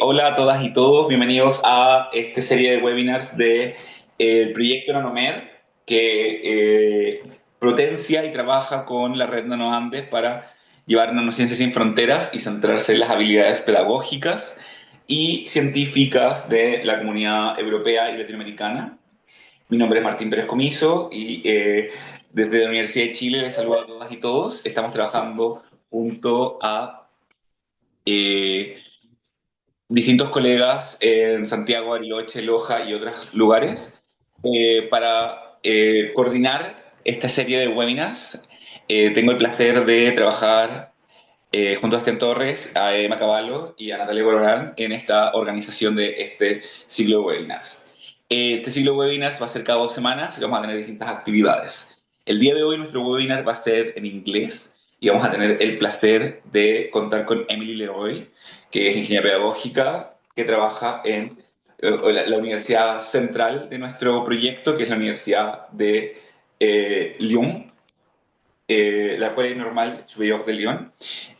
Hola a todas y todos, bienvenidos a esta serie de webinars de el proyecto Nanomed que potencia y trabaja con la red NanoAndes para llevar nanociencias sin fronteras y centrarse en las habilidades pedagógicas y científicas de la comunidad europea y latinoamericana. Mi nombre es Martín Pérez Comiso y desde la Universidad de Chile les saludo a todas y todos. Estamos trabajando junto a eh, distintos colegas en Santiago, Bariloche, Loja y otros lugares para coordinar esta serie de webinars. Tengo el placer de trabajar junto a Estén Torres, a Emma Cavallo y a Natalia Bororán en esta organización de este ciclo de webinars. Este ciclo de webinars va a ser cada 2 semanas y vamos a tener distintas actividades. El día de hoy nuestro webinar va a ser en inglés y vamos a tener el placer de contar con Emily Leroy, que es ingeniera pedagógica, que trabaja en la universidad central de nuestro proyecto, que es la Universidad de Lyon, la École Normale Supérieure de Lyon,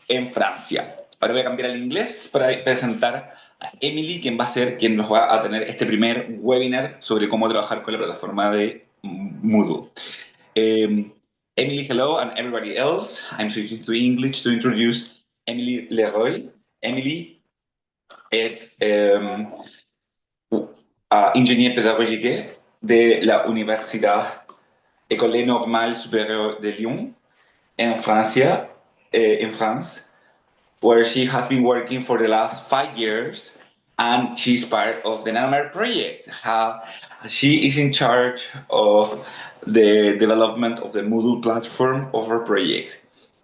en Francia. Ahora voy a cambiar al inglés para presentar a Emily, quien va a ser quien nos va a tener este primer webinar sobre cómo trabajar con la plataforma de Moodle. Emily, hello, and everybody else. I'm switching to English to introduce Emily Leroy. Emily est ingénieure pédagogique de la Universidad École Normale Supérieure de Lyon in France, where she has been working for the last 5 years, and she's part of the Nanomer project. She is in charge of the development of the Moodle platform of our project.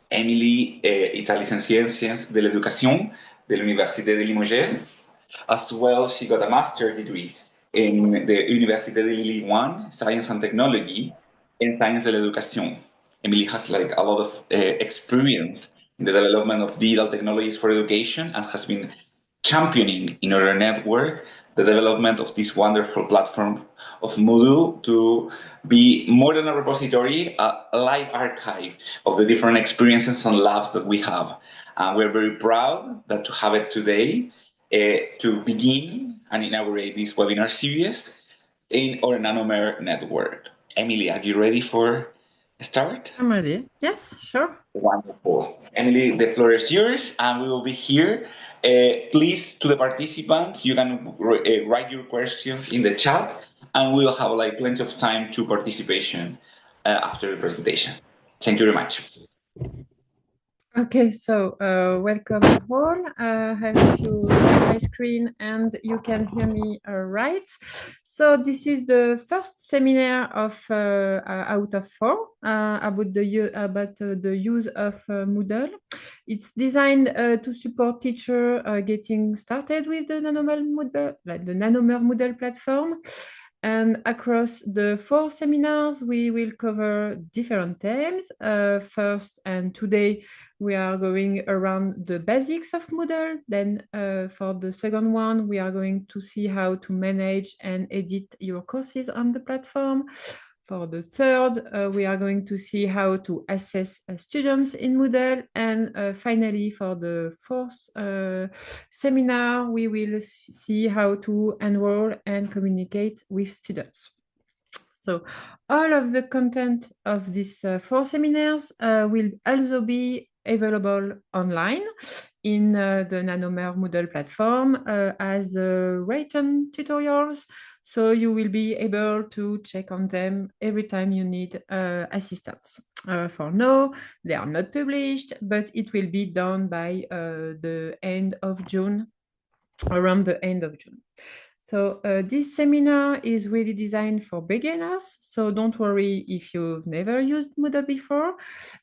Emily está licenciada en Ciencias de la Educación de la Université de Limoges. As well, she got a master's degree in the Université de Lille Science and Technology in Science de la Educación. Emily has like a lot of experience in the development of digital technologies for education and has been championing in our network the development of this wonderful platform of Moodle to be more than a repository, a live archive of the different experiences and labs that we have. And we're very proud that to have it today to begin and inaugurate this webinar series in our Nanomer network. Emily, are you ready for start? I'm ready. Yes, sure. Wonderful. Emily, the floor is yours, and we will be here. Please, to the participants, you can write your questions in the chat, and we will have like plenty of time to participation after the presentation. Thank you very much. Okay, so welcome all. I have you on my screen and you can hear me right. So this is the first seminar of out of 4 about the use of Moodle. It's designed to support teachers getting started with the Nanomer Moodle, like the Nanomer Moodle platform. And across the 4 seminars, we will cover different themes. First, and today, we are going around the basics of Moodle. Then for the second one, we are going to see how to manage and edit your courses on the platform. For the third, we are going to see how to assess students in Moodle. And finally, for the fourth seminar, we will see how to enroll and communicate with students. So all of the content of these 4 seminars will also be available online in the Nanomer Moodle platform as written tutorials. So you will be able to check on them every time you need assistance. For now, they are not published, but it will be done by the end of June, around the end of June. So this seminar is really designed for beginners. So don't worry if you've never used Moodle before.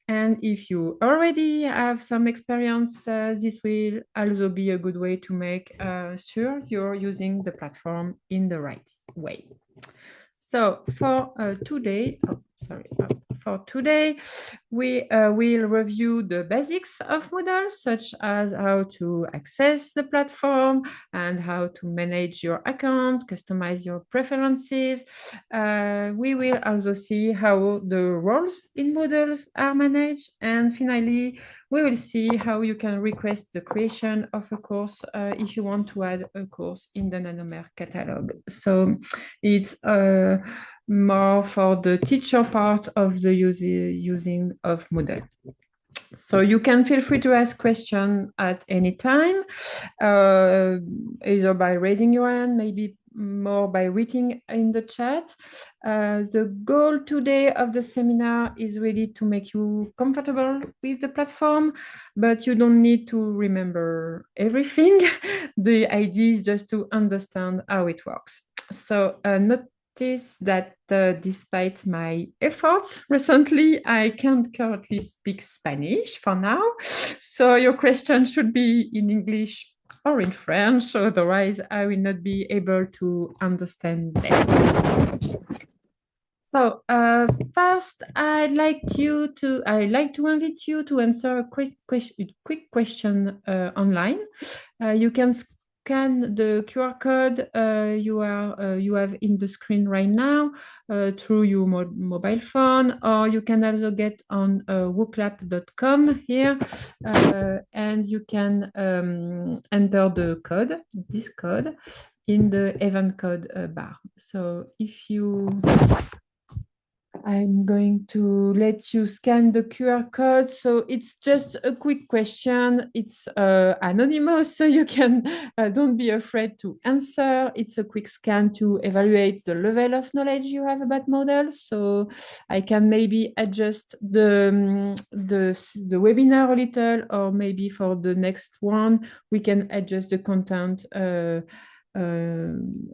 And if you already have some experience, this will also be a good way to make sure you're using the platform in the right way. So for today, sorry, for today, we will review the basics of Moodle, such as how to access the platform and how to manage your account, customize your preferences. We will also see how the roles in Moodle are managed. And finally, we will see how you can request the creation of a course if you want to add a course in the Nanomer catalog. So it's more for the teacher part of the using of Moodle. So you can feel free to ask questions at any time, either by raising your hand, maybe more by writing in the chat. The goal today of the seminar is really to make you comfortable with the platform, but you don't need to remember everything. The idea is just to understand how it works. So notice that despite my efforts recently, I can't currently speak Spanish for now. So your question should be in English or in French, otherwise I will not be able to understand them. So first, I'd like to invite you to answer a quick question online. You can scan the QR code you have in the screen right now through your mobile phone, or you can also get on wooklap.com here, and you can enter this code in the event code bar. So if you I'm going to let you scan the QR code. So it's just a quick question. It's anonymous, so you can don't be afraid to answer. It's a quick scan to evaluate the level of knowledge you have about models. So I can maybe adjust the webinar a little, or maybe for the next one, we can adjust the content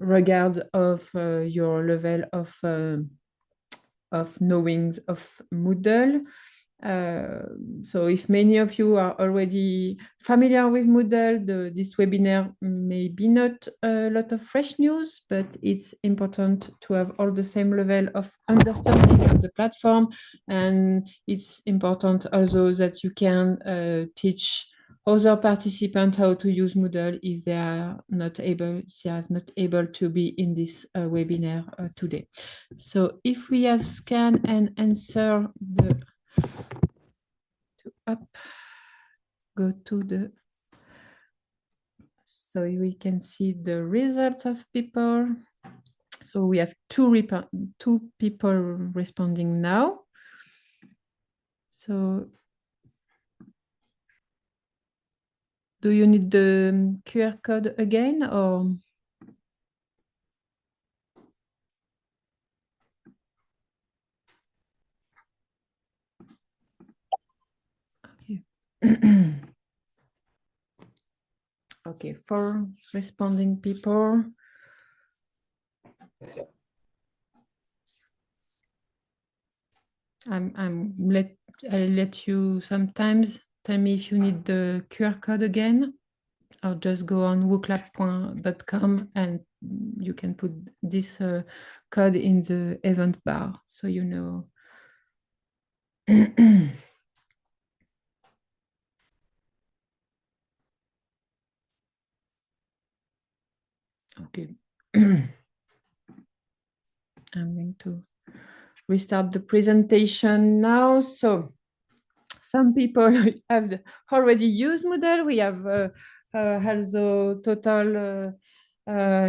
regard of your level of knowings of Moodle. So if many of you are already familiar with Moodle, this webinar may be not a lot of fresh news, but it's important to have all the same level of understanding of the platform. And it's important also that you can teach other participants how to use Moodle if they are not able to be in this webinar today. So if we have scan and answer go to the, so we can see the results of people. So we have two people responding now. So do you need the QR code again, or? Okay. Okay, 4 responding people. I'll let you sometimes tell me if you need the QR code again, or just go on wooklap.com and you can put this code in the event bar, so you know. Okay. I'm going to restart the presentation now. So some people have already used Moodle. We have also total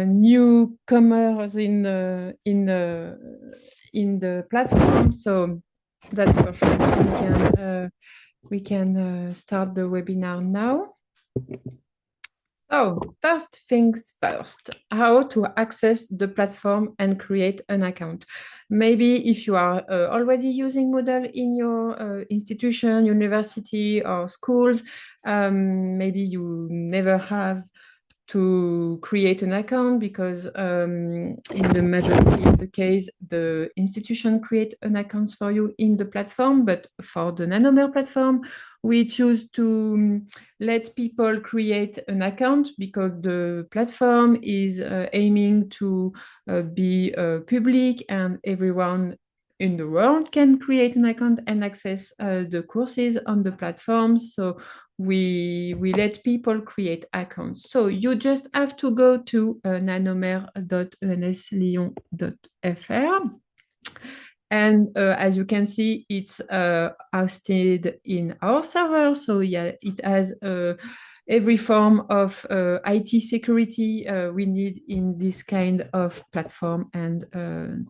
newcomers in the platform. So that's perfect. We can start the webinar now. So first things first, how to access the platform and create an account. Maybe if you are already using Moodle in your institution, university, or schools, maybe you never have to create an account because in the majority of the case, the institution create an account for you in the platform. But for the Nanomer platform, we choose to let people create an account because the platform is aiming to be public and everyone in the world can create an account and access the courses on the platform. So we let people create accounts. So you just have to go to nanomer.enslyon.fr. And as you can see, it's hosted in our server. So yeah, it has every form of IT security we need in this kind of platform and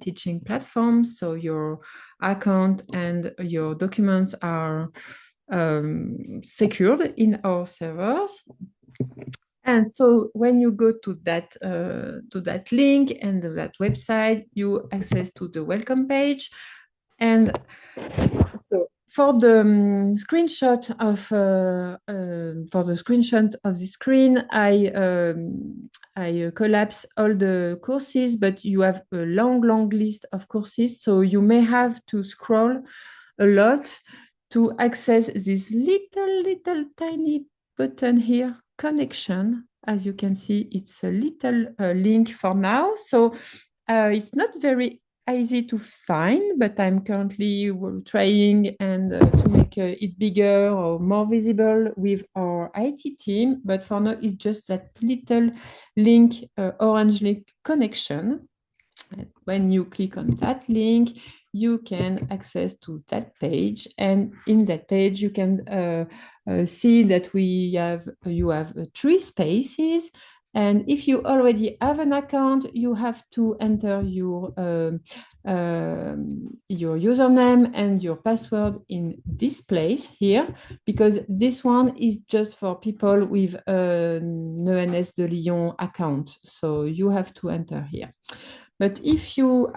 teaching platform. So your account and your documents are secured in our servers. And so when you go to that link and that website, you access to the welcome page. And so for the screenshot of the screen, I collapse all the courses, but you have a long list of courses, so you may have to scroll a lot to access this little tiny button here, connection. As you can see, it's a little link for now. So it's not very easy to find, but I'm currently trying and to make it bigger or more visible with our IT team. But for now, it's just that little link, orange link connection. When you click on that link, you can access to that page, and in that page you can see that you have 3 spaces. And if you already have an account, you have to enter your username and your password in this place here, because this one is just for people with an ENS de Lyon account. So you have to enter here. But if you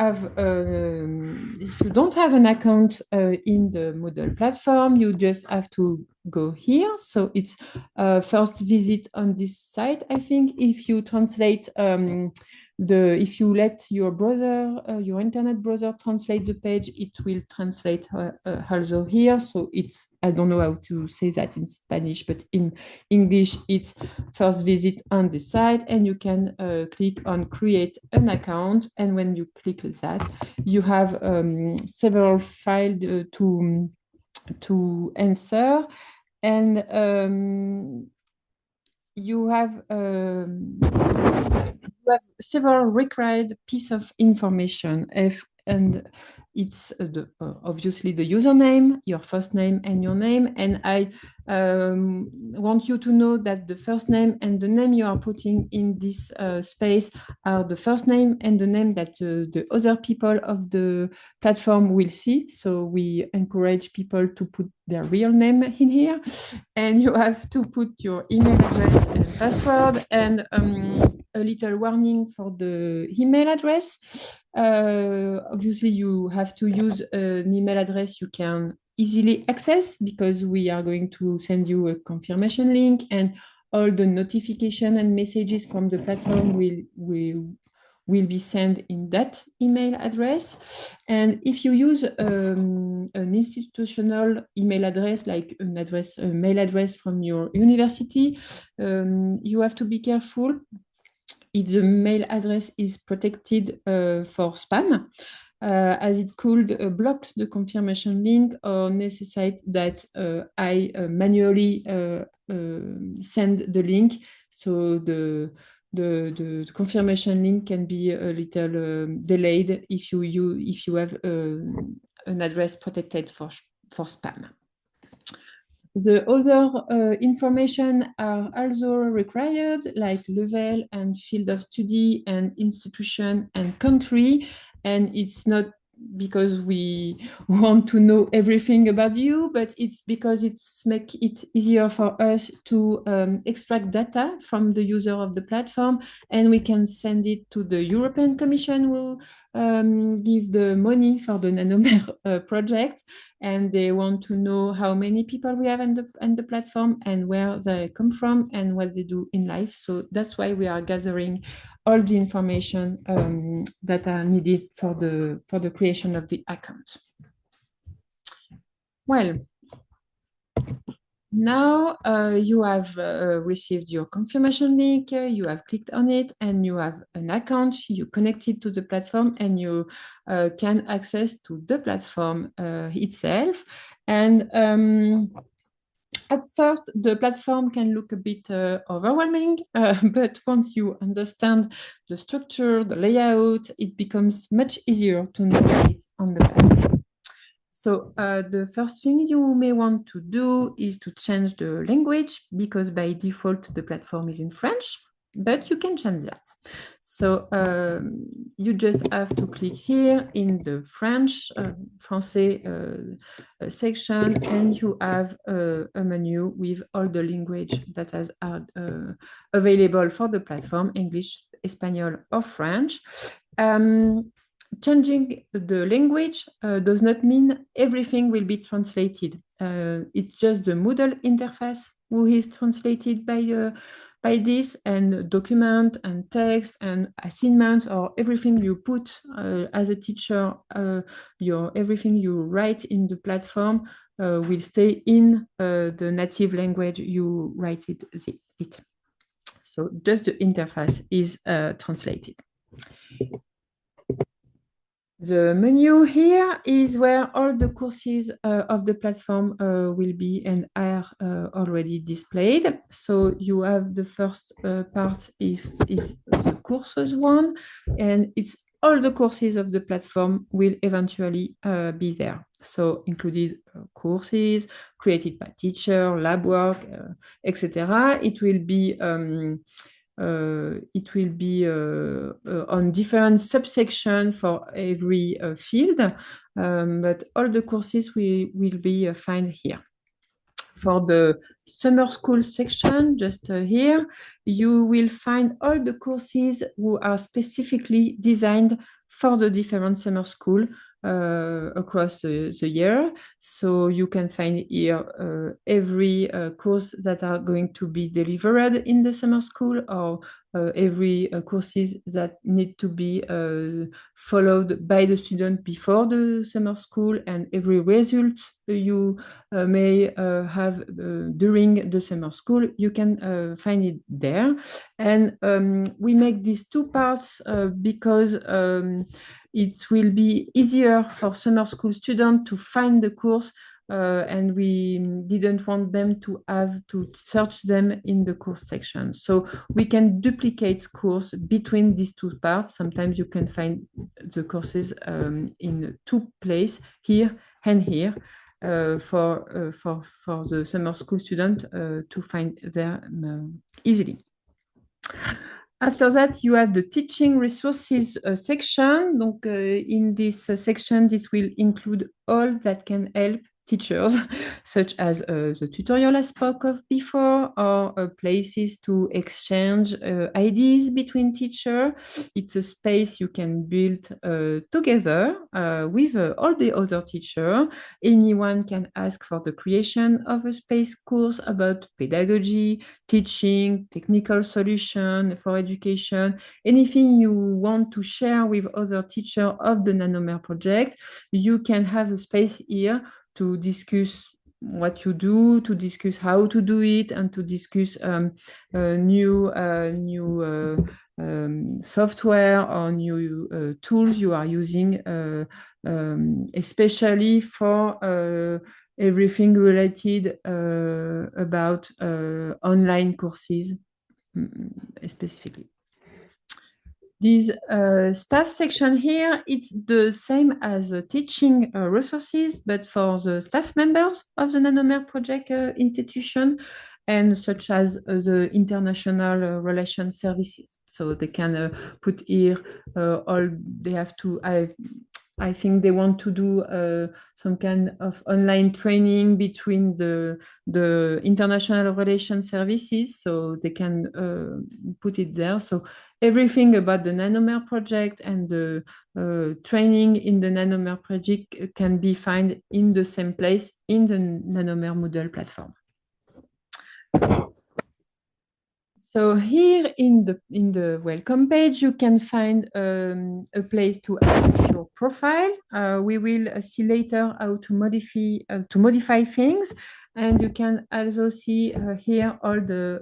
don't have an account in the Moodle platform, you just have to go here. So it's first visit on this site. I think if you translate if you let your browser, your internet browser translate the page, it will translate also here. So it's, I don't know how to say that in Spanish, but in English, it's first visit on the site, and you can click on create an account. And when you click that, you have several files to answer, and you have several required piece of information. And it's obviously the username, your first name and your name. And I want you to know that the first name and the name you are putting in this space are the first name and the name that the other people of the platform will see. So we encourage people to put their real name in here. And you have to put your email address and password, and a little warning for the email address. Obviously, you have to use an email address you can easily access, because we are going to send you a confirmation link, and all the notification and messages from the platform will be sent in that email address. And if you use an institutional email address, like a mail address from your university, you have to be careful if the mail address is protected for spam, as it could block the confirmation link or necessitate that I manually send the link. So the confirmation link can be a little delayed if you have an address protected for spam. The other information are also required, like level and field of study and institution and country. And it's not because we want to know everything about you, but it's because it's make it easier for us to extract data from the user of the platform, and we can send it to the European Commission, who give the money for the Nanomer project, and they want to know how many people we have on the platform and where they come from and what they do in life. So that's why we are gathering all the information that are needed for the creation of the account. Well, Now you have received your confirmation link, you have clicked on it, and you have an account, you connected to the platform, and you can access to the platform itself. And at first, the platform can look a bit overwhelming, but once you understand the structure, the layout, it becomes much easier to navigate on the platform. So the first thing you may want to do is to change the language, because by default the platform is in French, but you can change that. So you just have to click here in the French, Français section, and you have a menu with all the language that are available for the platform: English, Espanol, or French. Changing the language does not mean everything will be translated. It's just the Moodle interface who is translated by this, and document and text and assignments, or everything you put as a teacher, everything you write in the platform will stay in the native language you write it. So just the interface is translated. The menu here is where all the courses of the platform will be and are already displayed. So you have the first part is the courses one, and it's all the courses of the platform will eventually be there. So included courses created by teacher, lab work, etc. It will be on different subsections for every field, but all the courses will be found here. For the summer school section, just here, you will find all the courses who are specifically designed for the different summer school across the year. So you can find here every course that are going to be delivered in the summer school, or every courses that need to be followed by the student before the summer school, and every result you may have during the summer school. You can find it there. And we make these two parts because it will be easier for summer school students to find the course, and we didn't want them to have to search them in the course section. So we can duplicate course between these two parts. Sometimes you can find the courses in two places, here and here, for the summer school student to find them easily. After that, you have the teaching resources section. Donc, in this section, this will include all that can help teachers, such as the tutorial I spoke of before, or places to exchange ideas between teachers. It's a space you can build together with all the other teachers. Anyone can ask for the creation of a space course about pedagogy, teaching, technical solution for education, anything you want to share with other teachers of the Nanomer project. You can have a space here to discuss what you do, to discuss how to do it, and to discuss new software or new tools you are using, especially for everything related about online courses, specifically. This staff section here, it's the same as teaching resources, but for the staff members of the Nanomer project institution, and such as the international relations services. So they can put here all they have to. I think they want to do some kind of online training between the international relations services, so they can put it there. So everything about the Nanomer project and the training in the Nanomer project can be found in the same place in the Nanomer Moodle platform. So here in the welcome page, you can find a place to add your profile. We will see later how to modify things. And you can also see here all the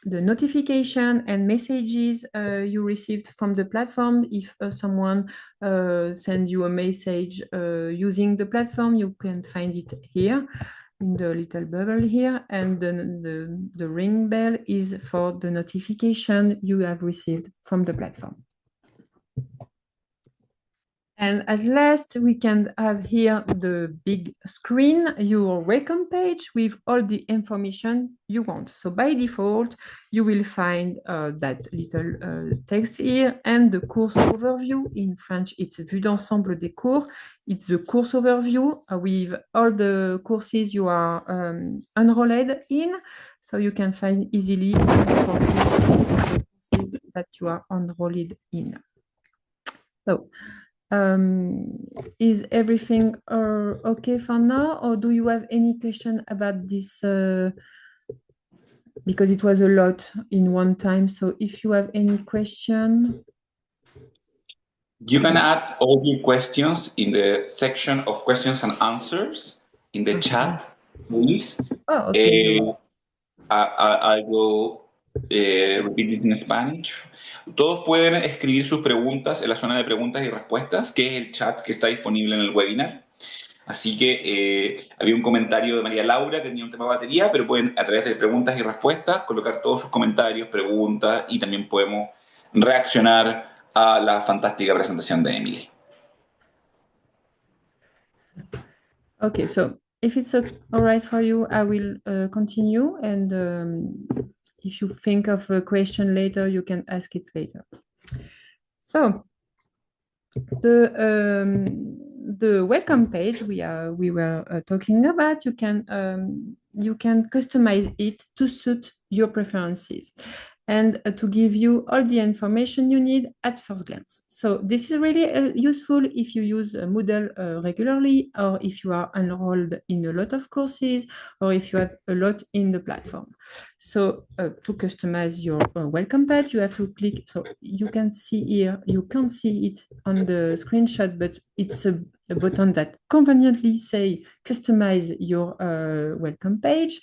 notification and messages you received from the platform. If someone sends you a message using the platform, you can find it here in the little bubble here. And the ring bell is for the notification you have received from the platform. And at last, we can have here the big screen, your welcome page with all the information you want. So by default, you will find that little text here and the course overview. In French, it's vue d'ensemble des cours. It's the course overview with all the courses you are enrolled in. So you can find easily the courses that you are enrolled in. So is everything okay for now, or do you have any question about this? Because it was a lot in one time. So if you have any question. You can add all your questions in the section of questions and answers in the chat, please. Oh, okay. I will repeat it in Spanish. Todos pueden escribir sus preguntas en la zona de preguntas y respuestas, que es el chat que está disponible en el webinar. Así que había un comentario de María Laura que tenía un tema de batería, pero pueden a través de preguntas y respuestas colocar todos sus comentarios, preguntas y también podemos reaccionar a la fantástica presentación de Emily. Okay, so if it's all right for you, I will continue. And if you think of a question later, you can ask it later. So the welcome page we were talking about, you can customize it to suit your preferences and to give you all the information you need at first glance. So this is really useful if you use Moodle regularly, or if you are enrolled in a lot of courses, or if you have a lot in the platform. So to customize your welcome page, you have to click. So you can see here, you can't see it on the screenshot, but it's a button that conveniently say customize your welcome page.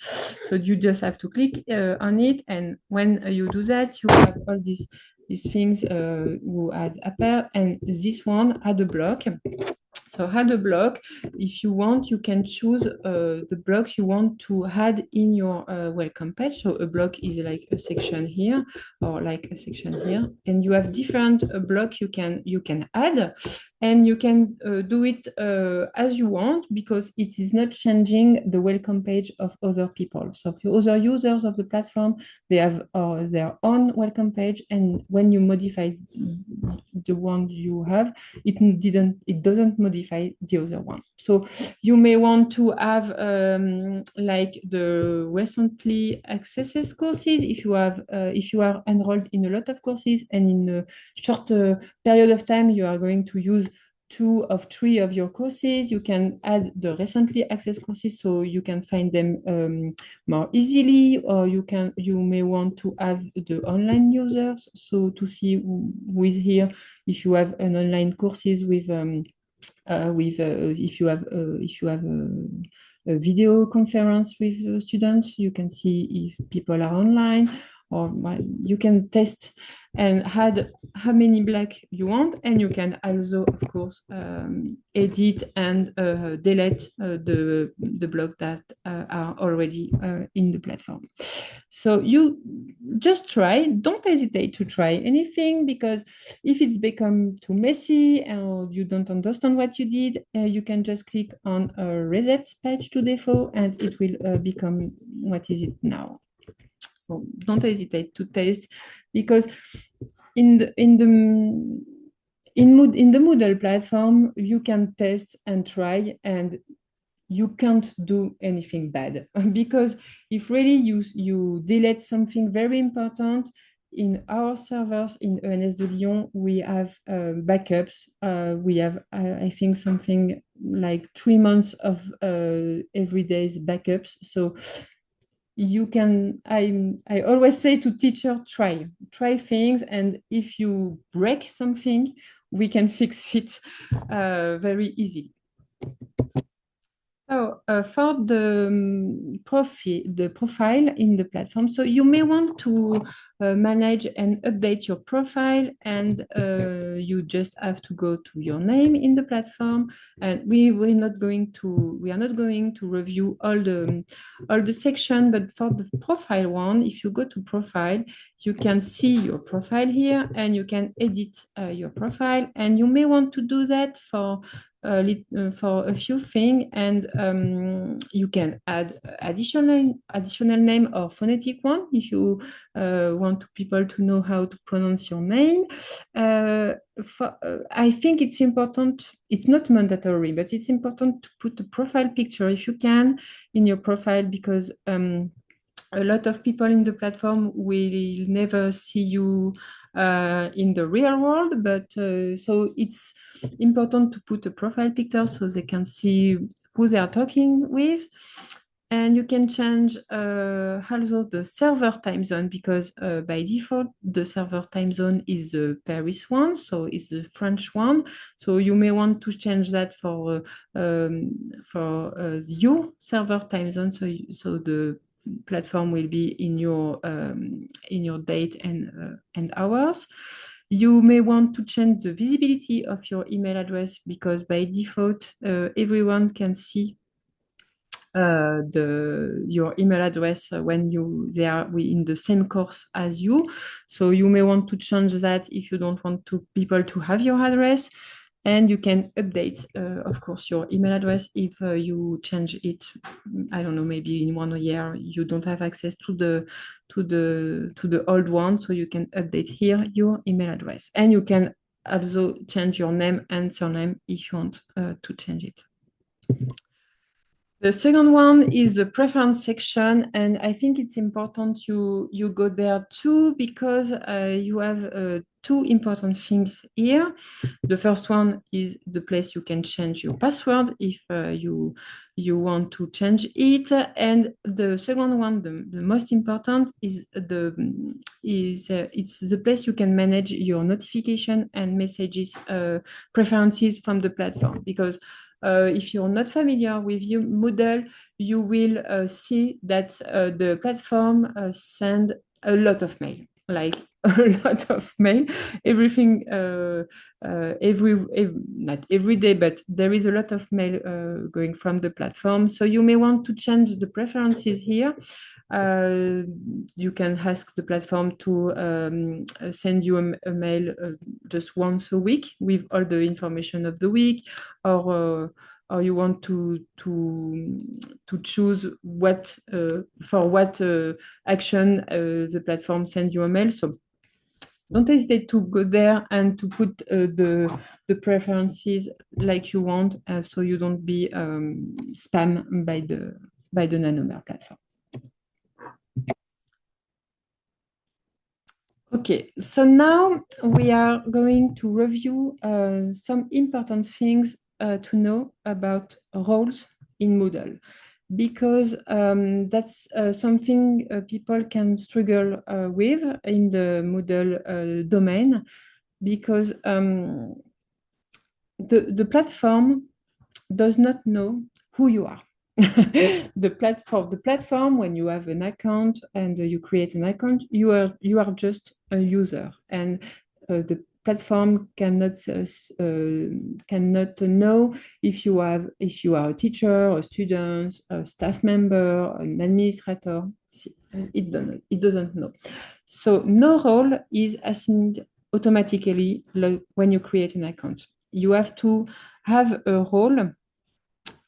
So you just have to click on it, and when you do that, you have all these things who add appear, and this one add a block. So add a block. If you want, you can choose the block you want to add in your welcome page. So a block is like a section here, or like a section here, and you have different block you can add, and you can do it as you want, because it is not changing the welcome page of other people. So for other users of the platform, they have their own welcome page, and when you modify the one you have, it doesn't modify the other one. So you may want to have like the recently accessed courses if you are enrolled in a lot of courses, and in a short period of time you are going to use 2 of 3 of your courses. You can add the recently accessed courses so you can find them more easily, or you may want to have the online users, so to see who is here. If you have an online courses with if you have a video conference with students, you can see if people are online, or you can test and add how many block you want, and you can also, of course, edit and delete the block that are already in the platform. So you just try, don't hesitate to try anything, because if it's become too messy or you don't understand what you did, you can just click on a reset page to default, and it will become what is it now. So don't hesitate to test, because in the Moodle platform, you can test and try, and you can't do anything bad. Because if really you delete something very important, in our servers in ENS de Lyon, we have backups. We have, I think, something like 3 months of everyday's backups. So you can, I always say to teacher, try things, and if you break something, we can fix it very easily. So for the profile in the platform, so you may want to manage and update your profile, and you just have to go to your name in the platform. And we are not going to review all the section, but for the profile one, if you go to profile, you can see your profile here, and you can edit your profile, and you may want to do that for a few things, and you can add additional name or phonetic one if you want people to know how to pronounce your name. I think it's important. It's not mandatory, but it's important to put a profile picture if you can in your profile, because a lot of people in the platform will never see you in the real world, but so it's important to put a profile picture so they can see who they are talking with. And you can change also the server time zone, because by default, the server time zone is the Paris one, so it's the French one. So you may want to change that for your server time zone, so the platform will be in your date and hours. You may want to change the visibility of your email address, because by default, everyone can see your email address when they are in the same course as you. So you may want to change that if you don't want people to have your address. And you can update, of course, your email address if you change it. I don't know, maybe in 1 year you don't have access to the old one, so you can update here your email address. And you can also change your name and surname if you want to change it. The second one is the preference section, and I think it's important you go there too, because you have two important things here. The first one is the place you can change your password if you want to change it, and the second one, the most important, is it's the place you can manage your notification and messages preferences from the platform, because if you're not familiar with your Moodle, you will see that the platform send a lot of mail, like a lot of mail, everything, not every day, but there is a lot of mail going from the platform. So you may want to change the preferences here. You can ask the platform to send you a mail just once a week with all the information of the week, or you want to choose what for what action the platform sends you a mail. So don't hesitate to go there and to put the preferences like you want, so you don't be spam by the Nanomer platform. Okay, so now we are going to review some important things to know about roles in Moodle, because that's something people can struggle with in the Moodle domain, because the platform does not know who you are. The platform, when you have an account and you create an account, you are just a user, and the platform cannot know if you are a teacher, a student, a staff member, an administrator. It doesn't know. So no role is assigned automatically when you create an account. You have to have a role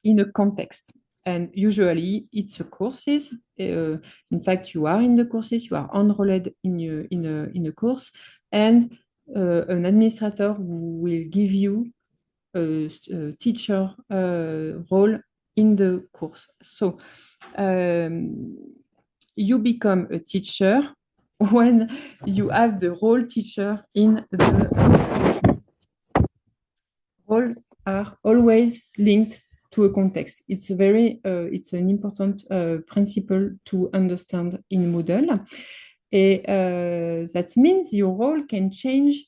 in a context. And usually it's a courses. In fact, you are in the courses, you are enrolled in a course, and an administrator will give you a teacher role in the course. So you become a teacher when you have the role teacher in the roles are always linked to a context. It's an important principle to understand in Moodle. That means your role can change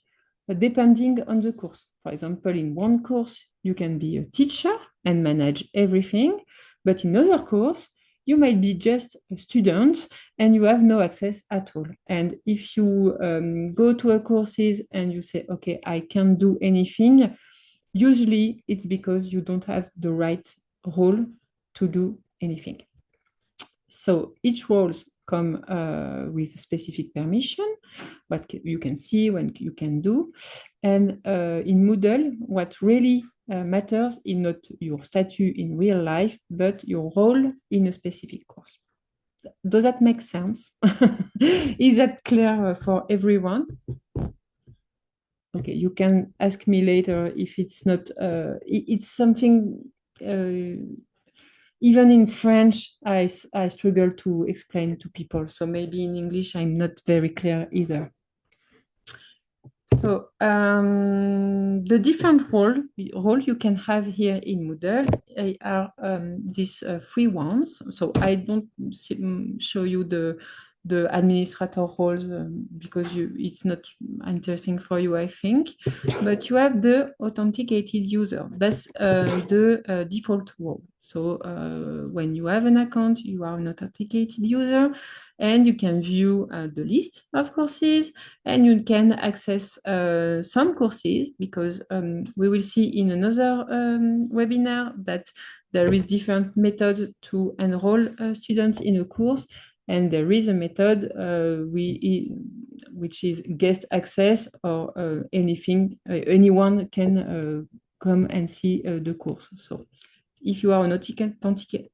depending on the course. For example, in one course, you can be a teacher and manage everything. But in other course, you might be just a student and you have no access at all. And if you go to a courses and you say, okay, I can't do anything, usually it's because you don't have the right role to do anything. So each roles come with specific permission, what you can see, what you can do. And in Moodle, what really matters is not your statue in real life, but your role in a specific course. Does that make sense? Is that clear for everyone? Okay, you can ask me later if it's not, it's something, even in French, I struggle to explain to people. So maybe in English, I'm not very clear either. So the different role you can have here in Moodle are these three ones. So I don't show you the administrator roles because it's not interesting for you, I think. But you have the authenticated user. That's the default role. So when you have an account, you are an authenticated user, and you can view the list of courses, and you can access some courses because we will see in another webinar that there is different methods to enroll students in a course, and there is a method which is guest access, or anyone can come and see the course. So if you are an authenticated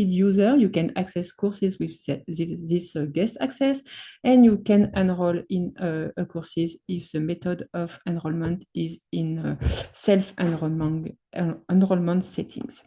user, you can access courses with this guest access, and you can enroll in courses if the method of enrollment is in self-enrollment settings.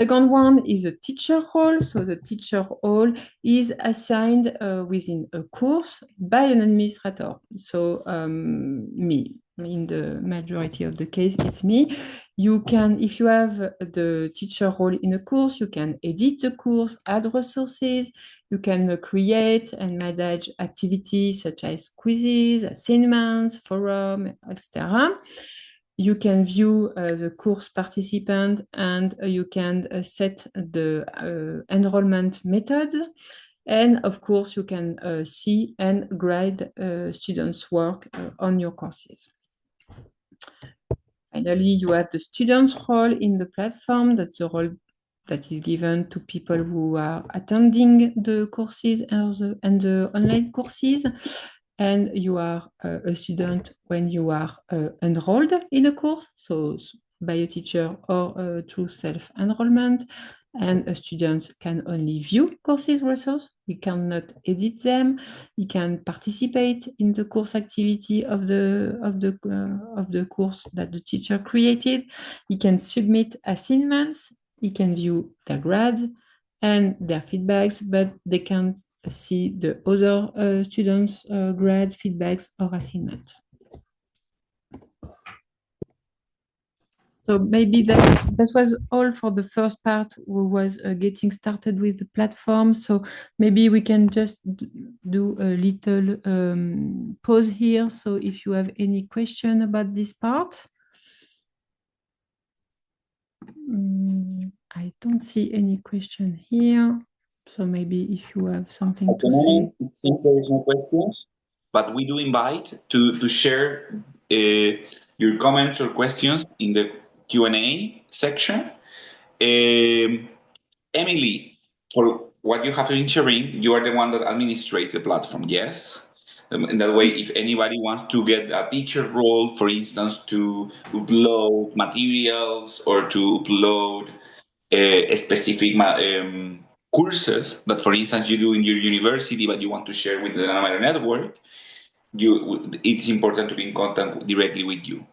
Second one is a teacher role. So the teacher role is assigned within a course by an administrator. So me, in the majority of the case, it's me. You can, if you have the teacher role in a course, you can edit the course, add resources, you can create and manage activities such as quizzes, assignments, forum, etc. You can view the course participant, and you can set the enrollment method. And of course, you can see and grade students' work on your courses. Finally, you have the students' role in the platform. That's the role that is given to people who are attending the courses and the online courses. And you are a student when you are enrolled in a course, so by a teacher or through self-enrollment. And students can only view courses resources. He cannot edit them. He can participate in the course activity of the course that the teacher created. He can submit assignments. He can view their grades and their feedbacks, but they can't see the other students' grade, feedbacks, or assignment. So maybe that was all for the first part, who was getting started with the platform. So maybe we can just do a little pause here. So if you have any question about this part. I don't see any question here. So maybe if you have something to say. It seems there is no questions, but we do invite to share your comments or questions in the Q&A section. Emily, for what you have been sharing, you are the one that administrates the platform, yes? In that way, if anybody wants to get a teacher role, for instance, to upload materials or to upload specific courses that, for instance, you do in your university, but you want to share with the Anamara network, it's important to be in contact directly with you.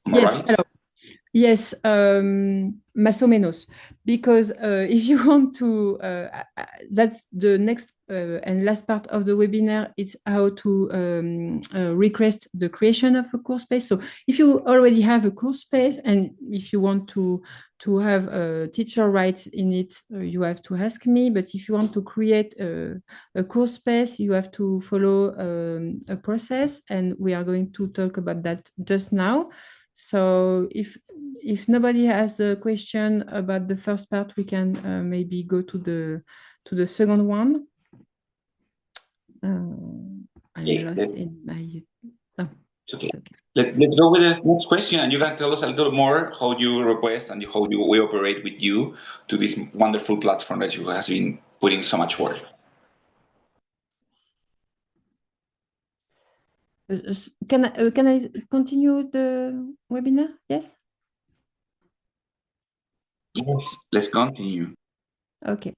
Am I Yes, right? yes, más o menos, because if you want to, that's the next and last part of the webinar. It's how to request the creation of a course space. So if you already have a course space, and if you want to have a teacher rights in it, you have to ask me. But if you want to create a course space, you have to follow a process, and we are going to talk about that just now. So if nobody has a question about the first part, we can maybe go to the second one. I'm lost in my. Oh, Okay. it's okay. Let's go with the next question, and you can tell us a little more how you request and how we operate with you to this wonderful platform that you have been putting so much work. Can I continue the webinar? Yes. Yes. Let's continue. Okay.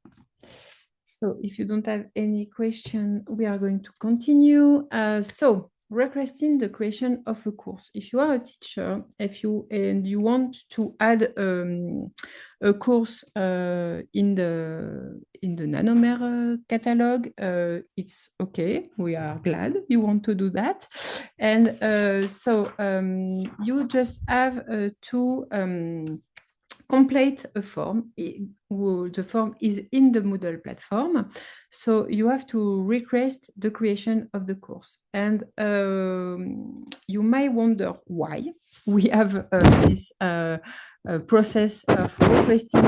So if you don't have any question, we are going to continue. So requesting the creation of a course. If you are a teacher, and you want to add a course in the Nanomer catalog, it's okay. We are glad you want to do that. And so you just have to complete a form. The form is in the Moodle platform. So you have to request the creation of the course. And you may wonder why we have this process of requesting,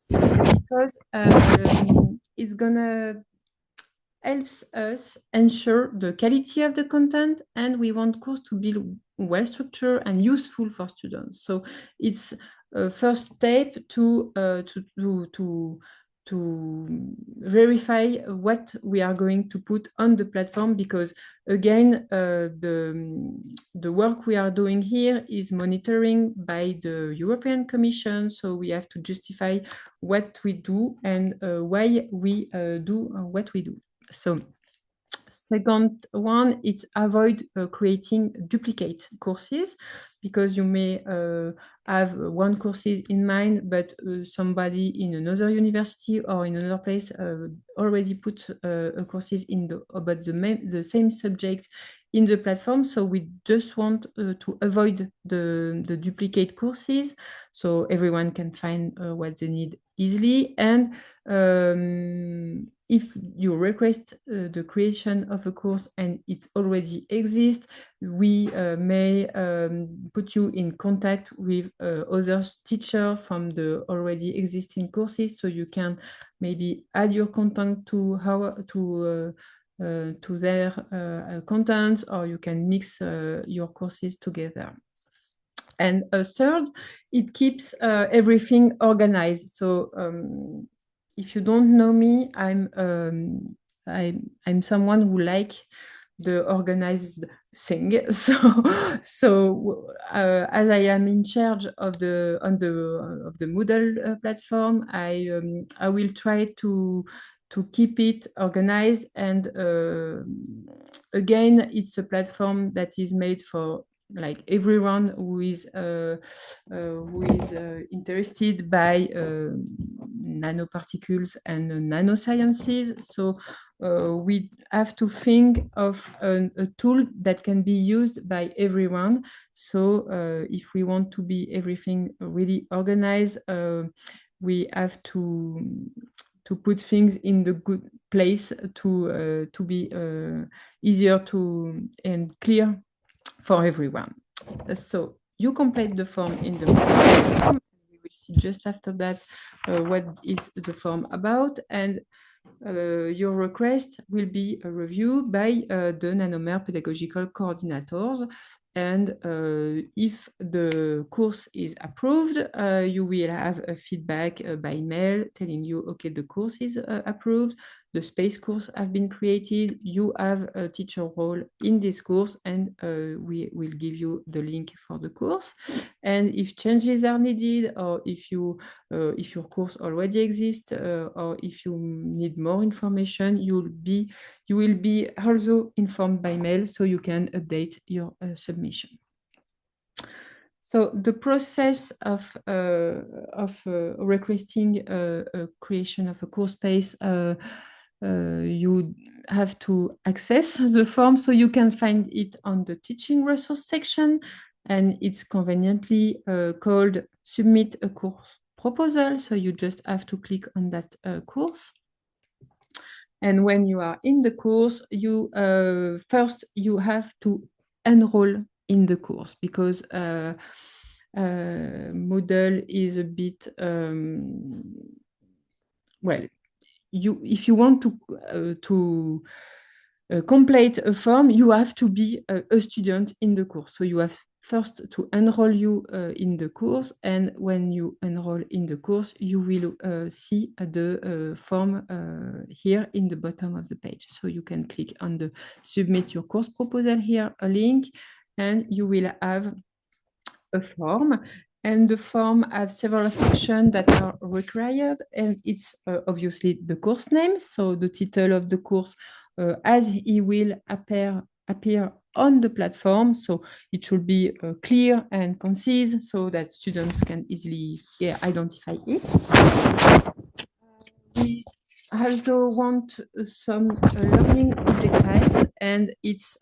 because it's gonna helps us ensure the quality of the content, and we want course to be well structured and useful for students. So it's a first step to verify what we are going to put on the platform, because again the work we are doing here is monitoring by the European Commission, so we have to justify what we do and why we do what we do. So second one, it's avoid creating duplicate courses, because you may have one courses in mind, but somebody in another university or in another place already put courses about the same subject in the platform. So we just want to avoid the duplicate courses, so everyone can find what they need easily. And if you request the creation of a course and it already exists, we may put you in contact with other teachers from the already existing courses, so you can maybe add your content to their content, or you can mix your courses together. And third, it keeps everything organized. So if you don't know me, I'm someone who like the organized thing. So as I am in charge of the Moodle platform, I will try to keep it organized. And again, it's a platform that is made for like everyone who is interested by nanoparticles and nanosciences. So we have to think of a tool that can be used by everyone. So if we want to be everything really organized, we have to put things in the good place to be easier to and clear for everyone. So you complete the form in the form. We will see just after that what is the form about, and your request will be reviewed by the Nanomer pedagogical coordinators. And if the course is approved, you will have a feedback by mail telling you, okay, the course is approved, the space course have been created, you have a teacher role in this course, and we will give you the link for the course. And if changes are needed, or if your course already exists, or if you need more information, you will be also informed by mail, so you can update your submission. So the process of requesting a creation of a course space, you have to access the form, so you can find it on the teaching resource section, and it's conveniently called submit a course proposal. So you just have to click on that course. And when you are in the course, you first you have to enroll in the course, because Moodle is a bit well, if you want to complete a form, you have to be a student in the course. So you have first to enroll you in the course, and when you enroll in the course, you will see the form here in the bottom of the page. So you can click on the submit your course proposal here, a link, and you will have a form. And the form has several sections that are required, and it's obviously the course name, so the title of the course as it will appear on the platform. So it should be clear and concise so that students can easily identify it. We also want some learning objectives, and it's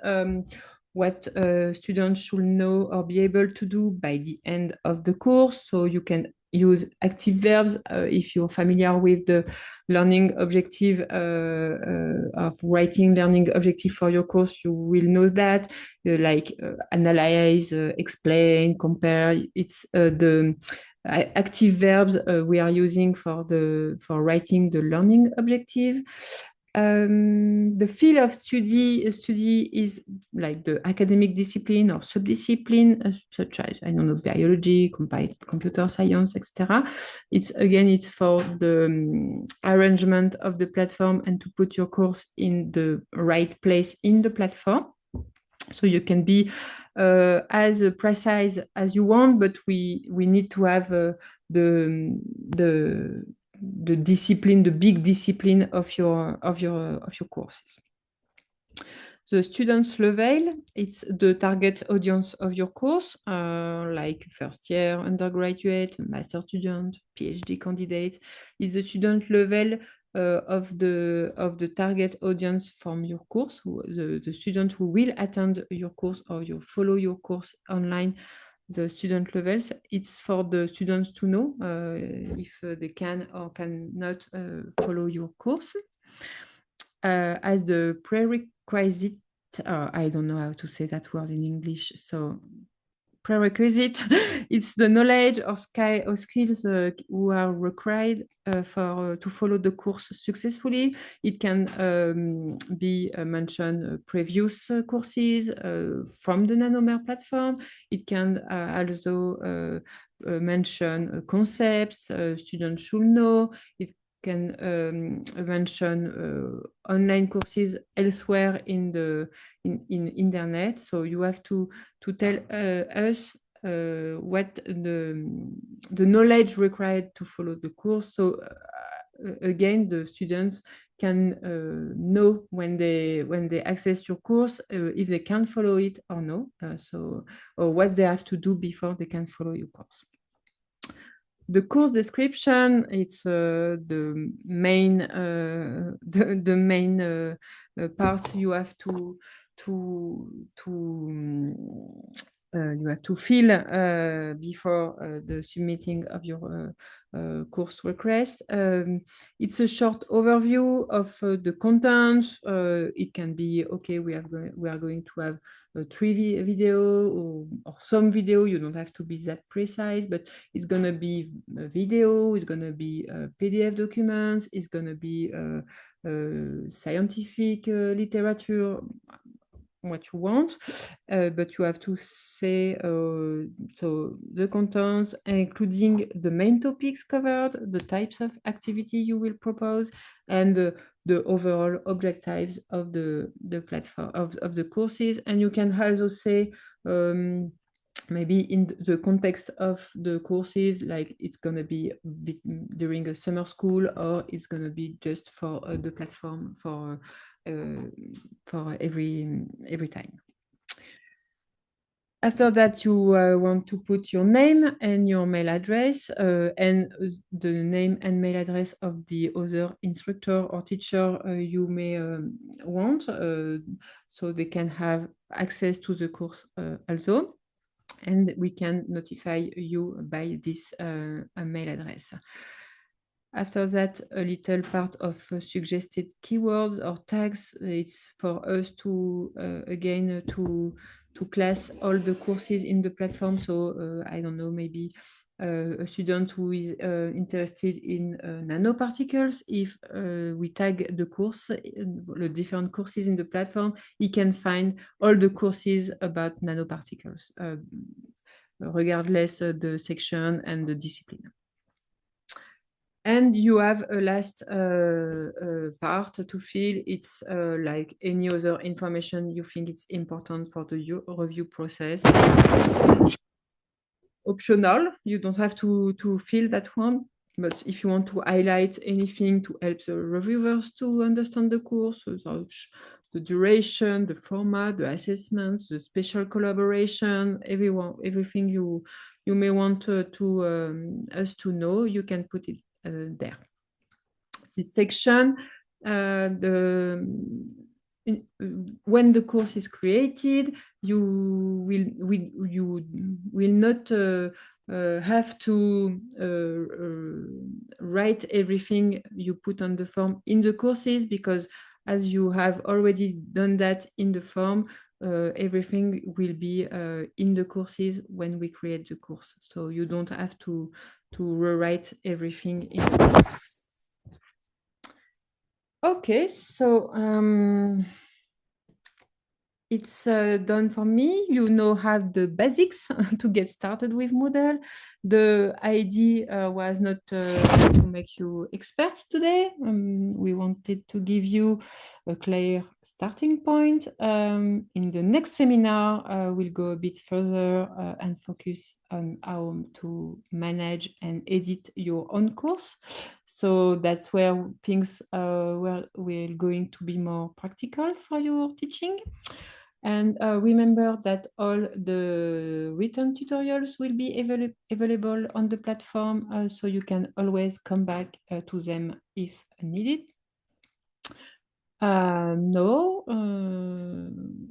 what students should know or be able to do by the end of the course. So you can use active verbs if you're familiar with the learning objective of writing learning objective for your course. You will know that like analyze, explain, compare. It's the active verbs we are using for writing the learning objective. The field of study is like the academic discipline or subdiscipline, such as, I don't know, biology, computer science, etc. It's for the arrangement of the platform and to put your course in the right place in the platform. So you can be as precise as you want, but we need to have the discipline, the big discipline of your courses. The students level, it's the target audience of your course, like first year undergraduate, master student, PhD candidate. Is the student level of the target audience from your course, the student who will attend your course or you follow your course online. The student levels, it's for the students to know if they can or cannot follow your course. As the prerequisite, I don't know how to say that word in English, so prerequisite, it's the knowledge or skills who are required to follow the course successfully. It can be mentioned previous courses from the Nanomare platform. It can also mention concepts students should know. It can mention online courses elsewhere in the internet. So you have to tell us what the knowledge required to follow the course. So again, the students can know when they access your course if they can follow it or no. Or what they have to do before they can follow your course. The course description, it's the main parts you have to fill before the submitting of your course request. It's a short overview of the content. It can be, okay, we are going to have 3 video or some video. You don't have to be that precise, but it's going to be a video, it's going to be PDF documents, it's going to be scientific literature, what you want, but you have to say so the contents, including the main topics covered, the types of activity you will propose, and the overall objectives of the platform of the courses. And you can also say maybe in the context of the courses, like it's going to be during a summer school, or it's going to be just for the platform for every time. After that, you want to put your name and your mail address and the name and mail address of the other instructor or teacher you may want, so they can have access to the course also. And we can notify you by this mail address. After that, a little part of suggested keywords or tags. It's for us to again to class all the courses in the platform. So I don't know, maybe a student who is interested in nanoparticles, if we tag the course, the different courses in the platform, he can find all the courses about nanoparticles, regardless of the section and the discipline. And you have a last part to fill. It's like any other information you think it's important for the review process. Optional, you don't have to fill that one. But if you want to highlight anything to help the reviewers to understand the course, so the duration, the format, the assessments, the special collaboration, everything you may want us to know, you can put it there. This section, when the course is created, you will not have to write everything you put on the form in the courses, because as you have already done that in the form, everything will be in the courses when we create the course. So you don't have to rewrite everything in the course. Okay, so it's done for me. You now have the basics to get started with Moodle. The idea was not to make you experts today. We wanted to give you a clear starting point. In the next seminar, we'll go a bit further and focus on how to manage and edit your own course. So that's where things will going to be more practical for your teaching. And remember that all the written tutorials will be available on the platform, so you can always come back to them if needed. No.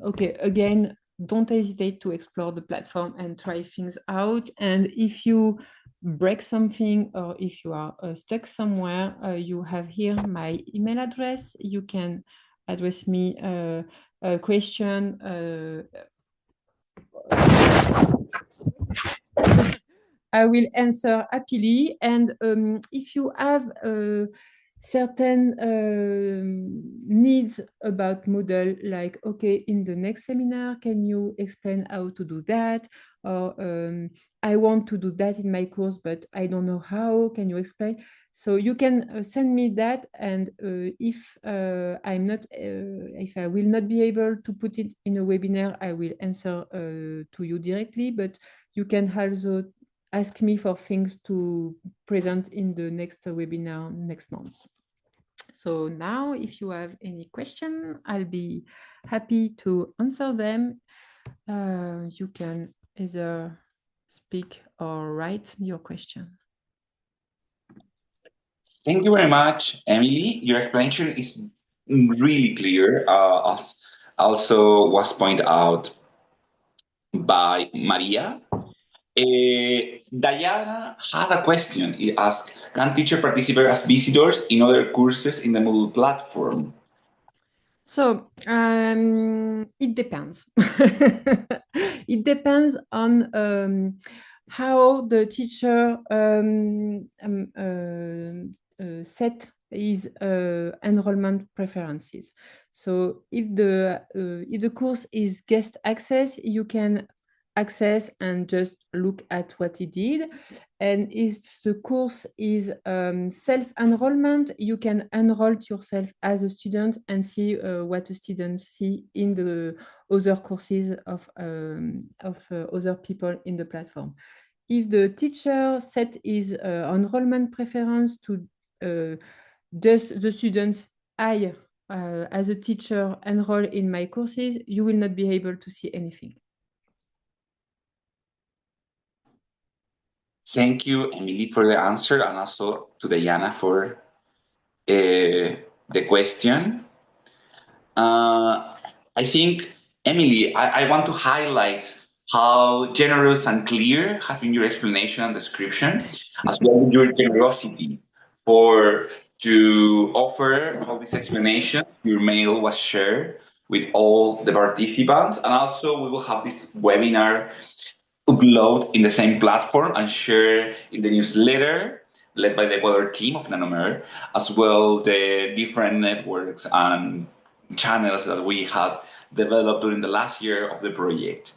Okay, again, don't hesitate to explore the platform and try things out. And if you break something, or if you are stuck somewhere, you have here my email address. You can address me a question. I will answer happily. And if you have certain needs about Moodle, like, okay, in the next seminar, can you explain how to do that? Or I want to do that in my course, but I don't know how. Can you explain? So you can send me that, and if if I will not be able to put it in a webinar, I will answer to you directly. But you can also ask me for things to present in the next webinar next month. So now, if you have any question, I'll be happy to answer them. You can either speak or write your question. Thank you very much, Emily. Your explanation is really clear, as also was pointed out by Maria. Diana had a question. He asked, can teachers participate as visitors in other courses in the Moodle platform? So it depends. It depends on how the teacher set his enrollment preferences. So if the course is guest access, you can access and just look at what he did. And if the course is self-enrollment, you can enroll yourself as a student and see what the students see in the other courses of other people in the platform. If the teacher set his enrollment preference to just the students I, as a teacher, enroll in my courses, you will not be able to see anything. Thank you, Emily, for the answer, and also to Diana for the question. I think, Emily, I want to highlight how generous and clear has been your explanation and description, as well as your generosity for to offer all this explanation. Your mail was shared with all the participants. And also we will have this webinar upload in the same platform and share in the newsletter led by the Ecuador team of Nanomer, as well the different networks and channels that we had developed during the last year of the project.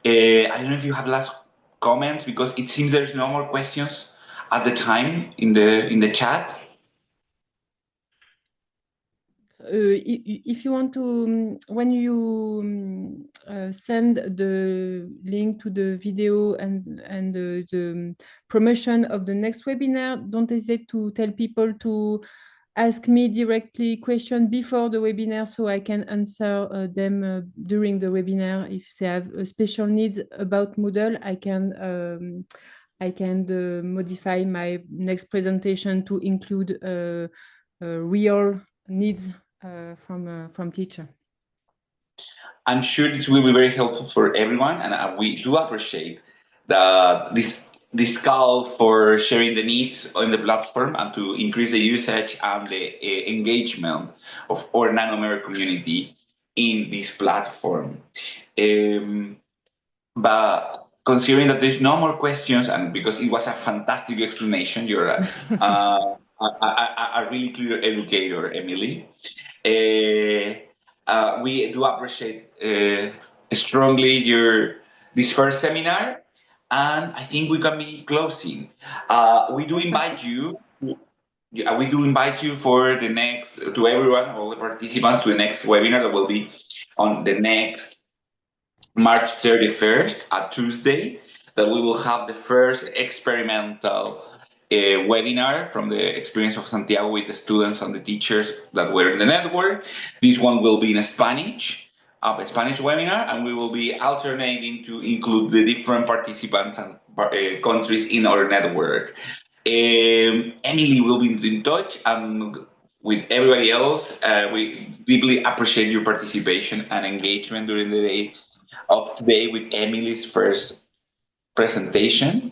I don't know if you have last comments because it seems there's no more questions at the time in the chat. If you want to, when you send the link to the video and the promotion of the next webinar, don't hesitate to tell people to ask me directly questions before the webinar so I can answer them during the webinar. If they have special needs about Moodle, I can modify my next presentation to include real needs from teacher. I'm sure this will be very helpful for everyone, and we do appreciate this call for sharing the needs on the platform and to increase the usage and the engagement of our Nanomer community in this platform. But considering that there's no more questions, and because it was a fantastic explanation, you're a really clear educator, Emily. We do appreciate strongly your this first seminar, and I think we can be closing. We do invite you. Yeah, we do invite you for the next to everyone, all the participants, to the next webinar that will be on the next March 31st, a Tuesday, that we will have the first experimental webinar from the experience of Santiago with the students and the teachers that were in the network. This one will be in Spanish, a Spanish webinar, and we will be alternating to include the different participants and countries in our network. Emily will be in touch, and with everybody else, we deeply appreciate your participation and engagement during the day of today with Emily's first presentation.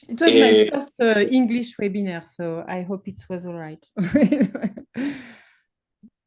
It was my first English webinar, so I hope it was all right. It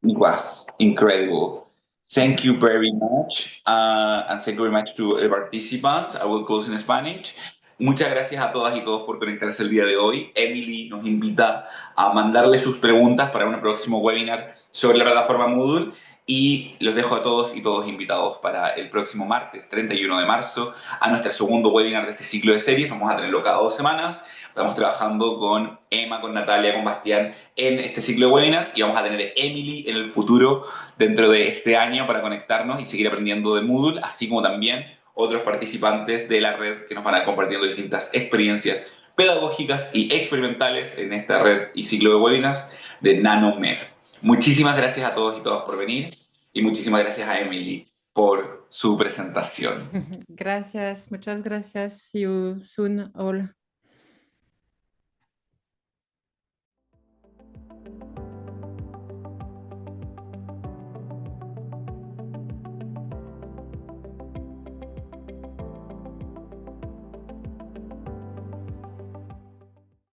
was incredible. Thank you very much. And thank you very much to the participants. I will close in Spanish. Muchas gracias a todas y todos por conectarse el día de hoy. Emily nos invita a mandarle sus preguntas para un próximo webinar sobre la plataforma Moodle y los dejo a todos y todos invitados para el próximo martes 31 de marzo a nuestro segundo webinar de este ciclo de series. Vamos a tenerlo cada 2 semanas. Estamos trabajando con Emma, con Natalia, con Bastián en este ciclo de webinars y vamos a tener a Emily en el futuro dentro de este año para conectarnos y seguir aprendiendo de Moodle, así como también otros participantes de la red que nos van a ir compartiendo distintas experiencias pedagógicas y experimentales en esta red y ciclo de webinars de Nanomer. Muchísimas gracias a todos y todas por venir y muchísimas gracias a Emily por su presentación. Gracias, muchas gracias. See you soon all.